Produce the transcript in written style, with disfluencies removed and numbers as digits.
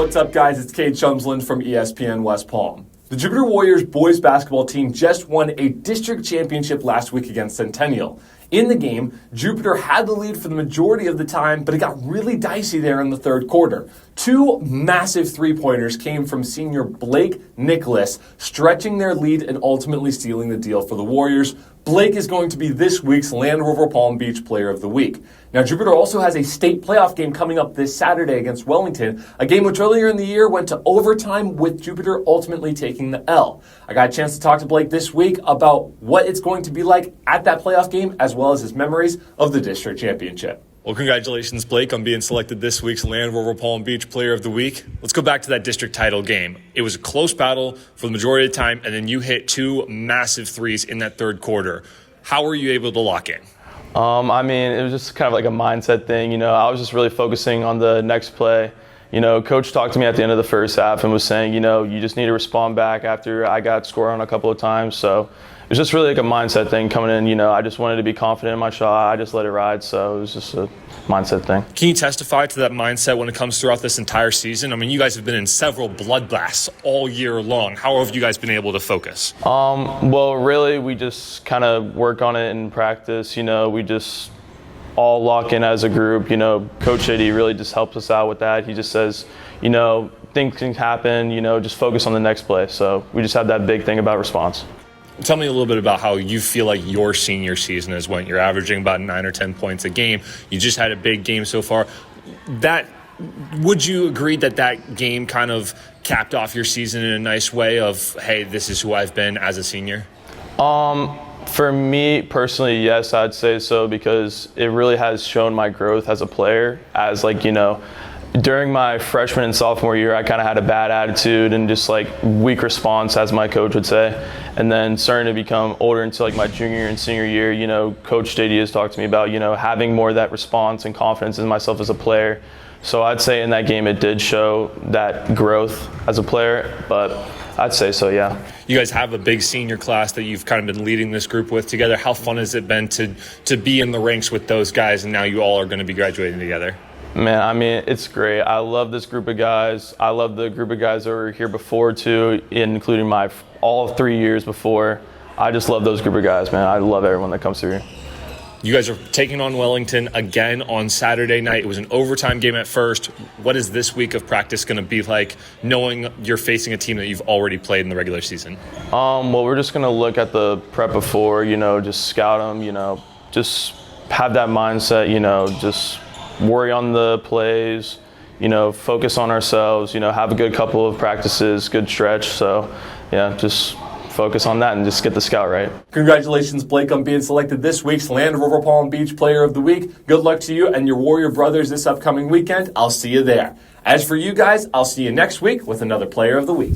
What's up, guys? It's Cade Chumsland from ESPN West Palm. The Jupiter Warriors boys basketball team just won a district championship last week against Centennial. In the game, Jupiter had the lead for the majority of the time, but it got really dicey there in the third quarter. Two massive three-pointers came from senior Blake Nicholas, stretching their lead and ultimately sealing the deal for the Warriors. Blake is going to be this week's Land Rover Palm Beach Player of the Week. Now, Jupiter also has a state playoff game coming up this Saturday against Wellington, a game which earlier in the year went to overtime with Jupiter ultimately taking the L. I got a chance to talk to Blake this week about what it's going to be like at that playoff game, as well as his memories of the district championship. Well, congratulations, Blake, on being selected this week's Land Rover Palm Beach Player of the Week. Let's go back to that district title game. It was a close battle for the majority of the time, and then you hit two massive threes in that third quarter. How were you able to lock in? It was just kind of like a mindset thing. I was just really focusing on the next play. Coach talked to me at the end of the first half and was saying, you just need to respond back after I got scored on a couple of times. So it was just really like a mindset thing coming in. I just wanted to be confident in my shot. I just let it ride. So it was just a mindset thing. Can you testify to that mindset when it comes throughout this entire season? I mean, you guys have been in several bloodbaths all year long. How have you guys been able to focus? Well, really, we just kind of work on it in practice. We just all lock in as a group. Coach JD really just helps us out with that. He just says, things can happen, just focus on the next play. So we just have that big thing about response. Tell me a little bit about how you feel like your senior season has went. You're averaging about 9 or 10 points a game. You just had a big game so far. Would you agree that game kind of capped off your season in a nice way of, hey, this is who I've been as a senior? For me personally, yes, I'd say so, because it really has shown my growth as a player. As during my freshman and sophomore year, I kind of had a bad attitude and just weak response, as my coach would say. And then starting to become older into my junior and senior year, Coach JD has talked to me about, having more of that response and confidence in myself as a player. So I'd say in that game it did show that growth as a player, but I'd say so, yeah. You guys have a big senior class that you've kind of been leading this group with together. How fun has it been to be in the ranks with those guys, and now you all are going to be graduating together? Man, it's great. I love this group of guys. I love the group of guys that were here before too, including my all 3 years before. I just love those group of guys, man. I love everyone that comes through. You guys are taking on Wellington again on Saturday night. It was an overtime game at first. What is this week of practice going to be like, knowing you're facing a team that you've already played in the regular season? Well, we're just going to look at the prep before, just scout them, just have that mindset, just worry on the plays, focus on ourselves, have a good couple of practices, good stretch. So, yeah, just focus on that and just get the scout right. Congratulations, Blake, on being selected this week's Land Rover Palm Beach Player of the Week. Good luck to you and your Warrior brothers this upcoming weekend. I'll see you there. As for you guys, I'll see you next week with another Player of the Week.